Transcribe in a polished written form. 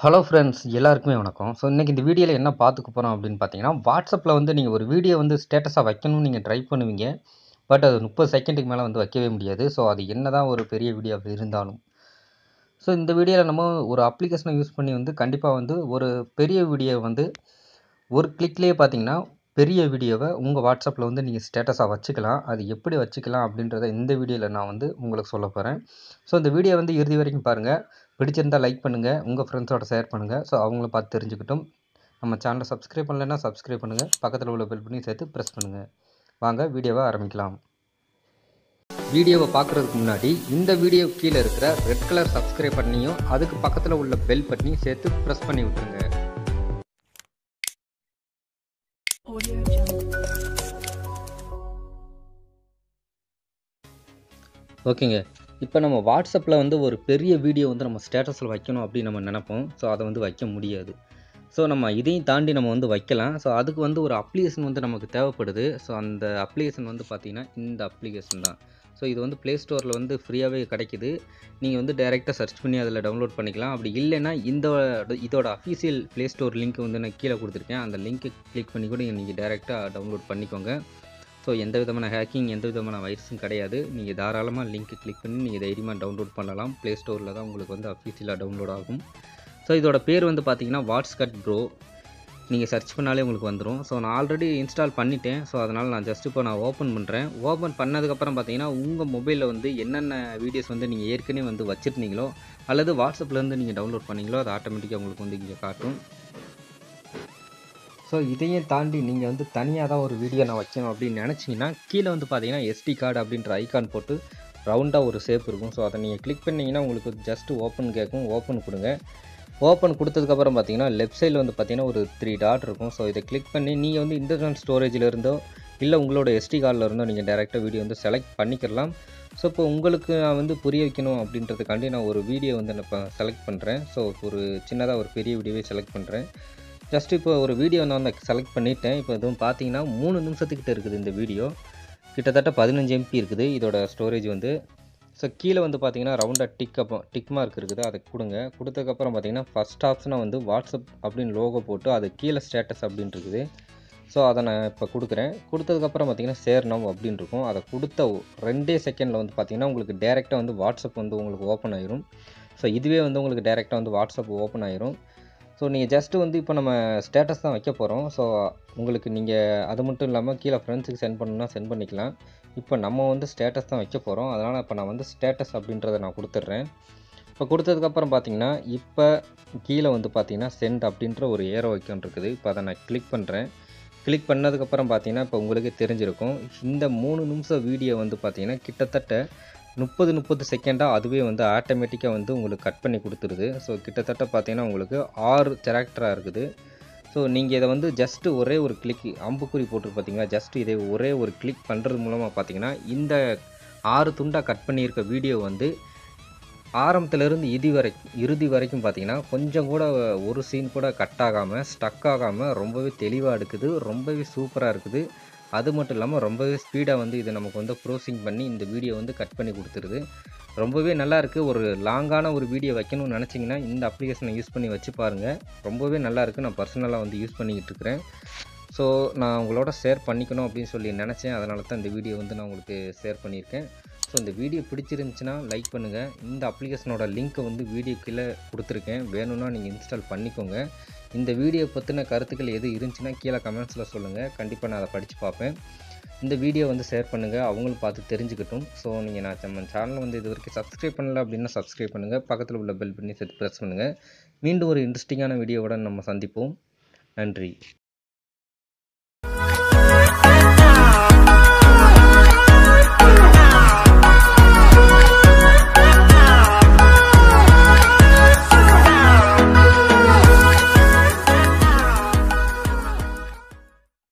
Hello friends எல்லாருக்குமே வணக்கம். So இன்றைக்கி இந்த வீடியோவில் என்ன பார்த்துக்க போகிறோம் அப்படின்னு பார்த்தீங்கன்னா, வாட்ஸ்அப்பில் வந்து நீங்கள் ஒரு வீடியோ வந்து ஸ்டேட்டஸாக வைக்கணும்னு நீங்கள் ட்ரை பண்ணுவீங்க. பட் அது 30 செகண்டுக்கு மேலே வந்து வைக்கவே முடியாது. ஸோ அது என்ன தான் ஒரு பெரிய வீடியோ அப்படி இருந்தாலும். ஸோ இந்த வீடியோவில் நம்ம ஒரு அப்ளிகேஷனை யூஸ் பண்ணி வந்து கண்டிப்பாக வந்து ஒரு பெரிய வீடியோ வந்து ஒரு கிளிக்லேயே பார்த்தீங்கன்னா, பெரிய வீடியோவை உங்கள் வாட்ஸ்அப்பில் வந்து நீங்கள் ஸ்டேட்டஸாக வச்சுக்கலாம். அது எப்படி வச்சுக்கலாம் அப்படின்றத இந்த வீடியோவில் நான் வந்து உங்களுக்கு சொல்ல போகிறேன். ஸோ இந்த வீடியோ வந்து இறுதி வரைக்கும் பாருங்கள். பிடிச்சிருந்தா லைக் பண்ணுங்கள், உங்கள் ஃப்ரெண்ட்ஸோட ஷேர் பண்ணுங்கள். ஸோ அவங்களும் பார்த்து தெரிஞ்சுக்கிட்டும். நம்ம சேனலை சப்ஸ்கிரைப் பண்ணலைன்னா சப்ஸ்கிரைப் பண்ணுங்கள். பக்கத்தில் உள்ள பெல் பண்ணி சேர்த்து ப்ரெஸ் பண்ணுங்கள். வாங்க வீடியோவை ஆரம்பிக்கலாம். வீடியோவை பார்க்குறதுக்கு முன்னாடி இந்த வீடியோ கீழே இருக்கிற ரெட் கலர் சப்ஸ்கிரைப் பண்ணியும் அதுக்கு பக்கத்தில் உள்ள பெல் பட்டனையும் சேர்த்து ப்ரெஸ் பண்ணி விட்டுருங்க. ஓகேங்க. இப்போ நம்ம வாட்ஸ்அப்பில் வந்து ஒரு பெரிய வீடியோ வந்து நம்ம ஸ்டேட்டஸில் வைக்கணும் அப்படின்னு நம்ம நினைப்போம். ஸோ அதை வந்து வைக்க முடியாது. ஸோ நம்ம இதையும் தாண்டி நம்ம வந்து வைக்கலாம். ஸோ அதுக்கு வந்து ஒரு அப்ளிகேஷன் வந்து நமக்கு தேவைப்படுது. ஸோ அந்த அப்ளிகேஷன் வந்து பார்த்திங்கன்னா இந்த அப்ளிகேஷன் தான். ஸோ இது வந்து ப்ளே ஸ்டோரில் வந்து ஃப்ரீயாகவே கிடைக்கிது. நீங்கள் வந்து டைரெக்டாக சர்ச் பண்ணி அதில் டவுன்லோட் பண்ணிக்கலாம். அப்படி இல்லைன்னா இதோட அஃபீஷியல் ப்ளே ஸ்டோர் லிங்க் வந்து நான் கீழே கொடுத்துருக்கேன். அந்த லிங்க்கை கிளிக் பண்ணி கூட நீங்கள் டைரெக்டாக டவுன்லோட் பண்ணிக்கோங்க. ஸோ எந்த விதமான ஹேக்கிங், எந்த விதமான வைரஸும் கிடையாது. நீங்கள் தாராளமாக லிங்க்கை கிளிக் பண்ணி நீங்கள் தைரியமாக டவுன்லோட் பண்ணலாம். ப்ளே ஸ்டோரில் தான் உங்களுக்கு வந்து அஃபீஷியலாக டவுன்லோட் ஆகும். ஸோ இதோட பேர் வந்து பார்த்தீங்கன்னா வாட்ஸ்கட் ப்ரோ. நீங்கள் சர்ச் பண்ணாலே உங்களுக்கு வந்துடும். ஸோ நான் ஆல்ரெடி இன்ஸ்டால் பண்ணிட்டேன். ஸோ அதனால் நான் ஜஸ்ட் இப்போ நான் ஓப்பன் பண்ணுறேன். ஓப்பன் பண்ணதுக்கப்புறம் பார்த்தீங்கன்னா உங்கள் மொபைலில் வந்து என்னென்ன வீடியோஸ் வந்து நீங்கள் ஏற்கனவே வந்து வச்சுருந்தீங்களோ அல்லது வாட்ஸ்அப்லேருந்து நீங்கள் டவுன்லோட் பண்ணீங்களோ அது ஆட்டோமேட்டிக்காக உங்களுக்கு வந்து இங்கே காட்டும். ஸோ இதையும் தாண்டி நீங்கள் வந்து தனியாக தான் ஒரு வீடியோ நான் வைக்கணும் அப்படின்னு நினச்சிங்கன்னா கீழே வந்து பார்த்தீங்கன்னா எஸ்டி கார்டு அப்படின்ற ஐக்கான் போட்டு ரவுண்டாக ஒரு ஷேப் இருக்கும். ஸோ அதை நீங்கள் கிளிக் பண்ணிங்கன்னா உங்களுக்கு ஜஸ்ட்டு ஓப்பன் கேட்கும். ஓப்பன் கொடுங்க. ஓப்பன் கொடுத்ததுக்கப்புறம் பார்த்தீங்கன்னா லெஃப்ட் சைடில் வந்து பார்த்தீங்கன்னா ஒரு 3 டாட் இருக்கும். ஸோ இதை கிளிக் பண்ணி நீங்கள் வந்து இன்டர்னல் ஸ்டோரேஜில் இருந்தோ இல்லை உங்களோட எஸ்டி கார்டில் இருந்தோ நீங்கள் டேரெக்டாக வீடியோ வந்து செலக்ட் பண்ணிக்கலாம். ஸோ இப்போ உங்களுக்கு நான் வந்து புரிய வைக்கணும் அப்படின்றதுக்காண்டி நான் ஒரு வீடியோ வந்து நான் இப்போ செலக்ட் பண்ணுறேன். ஸோ ஒரு சின்னதாக ஒரு பெரிய வீடியோவே செலக்ட் பண்ணுறேன். ஜஸ்ட் இப்போ ஒரு வீடியோ நான் வந்து செலக்ட் பண்ணிவிட்டேன். இப்போ இதுவும் பார்த்தீங்கன்னா 3 நிமிஷத்துக்கிட்ட இருக்குது இந்த வீடியோ. கிட்டத்தட்ட 15 MB இருக்குது இதோட ஸ்டோரேஜ் வந்து. ஸோ கீழே வந்து பார்த்தீங்கன்னா ரவுண்டாக டிக் மார்க் இருக்குது. அதை கொடுங்க. கொடுத்ததுக்கப்புறம் பார்த்தீங்கன்னா ஃபஸ்ட் ஆப்ஷனாக வந்து வாட்ஸ்அப் அப்படின்னு லோகோ போட்டு அது கீழே ஸ்டேட்டஸ் அப்படின்னு இருக்குது. ஸோ அதை நான் இப்போ கொடுக்குறேன். கொடுத்ததுக்கப்புறம் பார்த்தீங்கன்னா ஷேர் நவ் அப்படின்னு இருக்கும். அதை கொடுத்த 2 செகண்டில் வந்து பார்த்தீங்கன்னா உங்களுக்கு டேரெக்டாக வந்து வாட்ஸ்அப் வந்து உங்களுக்கு ஓப்பன் ஆயிரும். ஸோ இதுவே வந்து உங்களுக்கு டேரெக்டாக வந்து வாட்ஸ்அப் ஓப்பன் ஆயிரும். ஸோ நீங்கள் ஜஸ்ட்டு வந்து இப்போ நம்ம ஸ்டேட்டஸ் தான் வைக்க போகிறோம். ஸோ உங்களுக்கு நீங்கள் அது மட்டும் இல்லாமல் கீழே ஃப்ரெண்ட்ஸுக்கு சென்ட் பண்ணணும்னா சென்ட் பண்ணிக்கலாம். இப்போ நம்ம வந்து ஸ்டேட்டஸ் தான் வைக்க போகிறோம். அதனால் இப்போ நான் வந்து ஸ்டேட்டஸ் அப்படின்றத நான் கொடுத்துட்றேன். இப்போ கொடுத்ததுக்கப்புறம் பார்த்தீங்கன்னா இப்போ கீழே வந்து பார்த்தீங்கன்னா சென்ட் அப்படின்ற ஒரு ஏரோ ஐக்கான் இருக்குது. இப்போ அதை நான் கிளிக் பண்ணுறேன். கிளிக் பண்ணதுக்கப்புறம் பார்த்தீங்கன்னா இப்போ உங்களுக்கே தெரிஞ்சிருக்கும். இந்த 3 நிமிஷம் வீடியோ வந்து பார்த்தீங்கன்னா கிட்டத்தட்ட 30 செகண்டாக அதுவே வந்து ஆட்டோமேட்டிக்காக வந்து உங்களுக்கு கட் பண்ணி கொடுத்துருது. ஸோ கிட்டத்தட்ட பார்த்தீங்கன்னா உங்களுக்கு 6 கேரக்டராக இருக்குது. ஸோ நீங்கள் இதை வந்து ஜஸ்ட்டு ஒரே ஒரு கிளிக் அம்புக்குறி போட்டு பார்த்தீங்கன்னா ஜஸ்ட் இதை ஒரே ஒரு கிளிக் பண்ணுறது மூலமாக பார்த்தீங்கன்னா இந்த 6 துண்டாக கட் பண்ணியிருக்க வீடியோ வந்து ஆரம்பத்துலேருந்து இறுதி வரைக்கும் பார்த்தீங்கன்னா கொஞ்சம் கூட ஒரு சீன் கூட கட் ஆகாமல் ஸ்டக் ஆகாமல் ரொம்பவே தெளிவாக எடுக்குது. ரொம்பவே சூப்பராக இருக்குது. அது மட்டும் இல்லாமல் ரொம்பவே ஸ்பீடாக வந்து இது நமக்கு வந்து ப்ரோசிங் பண்ணி இந்த வீடியோ வந்து கட் பண்ணி கொடுத்துருது. ரொம்பவே நல்லாயிருக்கு. ஒரு லாங்கான ஒரு வீடியோ வைக்கணும்னு நினச்சிங்கன்னா இந்த அப்ளிகேஷனை யூஸ் பண்ணி வச்சு பாருங்கள். ரொம்பவே நல்லாயிருக்கு. நான் பர்சனலாக வந்து யூஸ் பண்ணிக்கிட்டு இருக்கிறேன். ஸோ நான் உங்களோட ஷேர் பண்ணிக்கணும் அப்படின்னு சொல்லி நினச்சேன். அதனால தான் இந்த வீடியோ வந்து நான் உங்களுக்கு ஷேர் பண்ணியிருக்கேன். ஸோ இந்த வீடியோ பிடிச்சிருந்துச்சுன்னா லைக் பண்ணுங்கள். இந்த அப்ளிகேஷனோட லிங்க்கை வந்து வீடியோ கீழே கொடுத்துருக்கேன். வேணும்னா நீங்கள் இன்ஸ்டால் பண்ணிக்கோங்க. இந்த வீடியோ பற்றின கருத்துக்கள் எது இருந்துச்சுன்னா கீழே கமெண்ட்ஸில் சொல்லுங்கள். கண்டிப்பாக நான் அதை படித்து பார்ப்பேன். இந்த வீடியோ வந்து ஷேர் பண்ணுங்கள். அவங்களும் பார்த்து தெரிஞ்சுக்கட்டும். ஸோ நீங்கள் நம்ம சேனலை வந்து இது வரைக்கும் சப்ஸ்கிரைப் பண்ணல அப்படின்னா சப்ஸ்கிரைப் பண்ணுங்கள். பக்கத்தில் உள்ள பெல் பண்ணி சேர்த்து ப்ரெஸ் பண்ணுங்கள். மீண்டும் ஒரு இன்ட்ரெஸ்டிங்கான வீடியோவுடன் நம்ம சந்திப்போம். நன்றி.